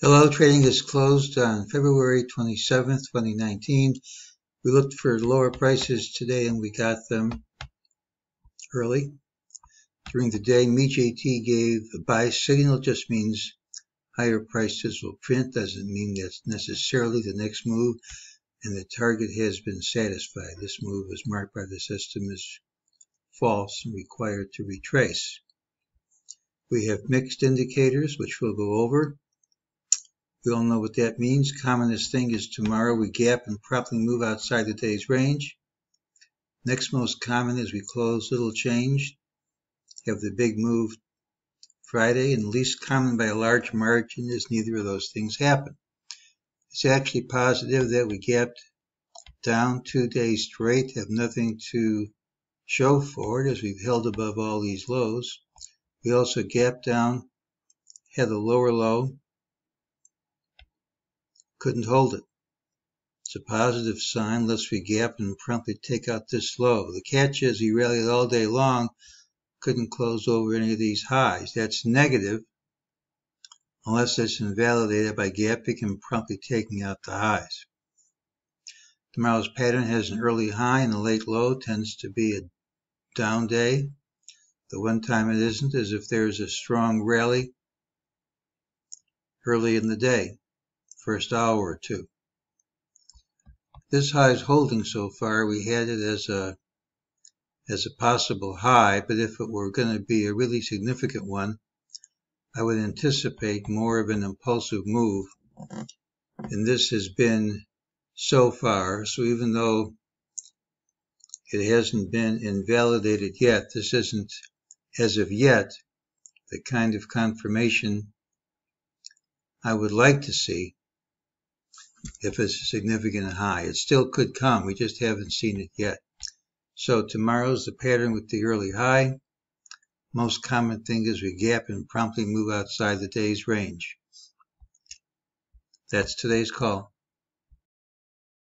Hello, trading is closed on February 27th, 2019. We looked for lower prices today and we got them early. During the day, MEJT gave a buy signal. Just means higher prices will print. Doesn't mean that's necessarily the next move, and the target has been satisfied. This move was marked by the system as false and required to retrace. We have mixed indicators, which we'll go over. We all know what that means. Commonest thing is tomorrow we gap and promptly move outside the day's range. Next most common is we close little change, have the big move Friday, and least common by a large margin is neither of those things happen. It's actually positive that we gapped down 2 days straight, have nothing to show for it as we've held above all these lows. We also gapped down, had a lower low, couldn't hold it. It's a positive sign unless we gap and promptly take out this low. The catch is we rallied all day long, couldn't close over any of these highs. That's negative unless it's invalidated by gapping and promptly taking out the highs. Tomorrow's pattern has an early high and a late low, tends to be a down day. The one time it isn't is if there's a strong rally early in the day, first hour or two. This high is holding so far. We had it as a possible high, but if it were going to be a really significant one, I would anticipate more of an impulsive move, and this has been so far. So even though it hasn't been invalidated yet, this isn't, as of yet, the kind of confirmation I would like to see if it's a significant high. It still could come, we just haven't seen it yet. So tomorrow's the pattern with the early high. Most common thing is we gap and promptly move outside the day's range. That's today's call.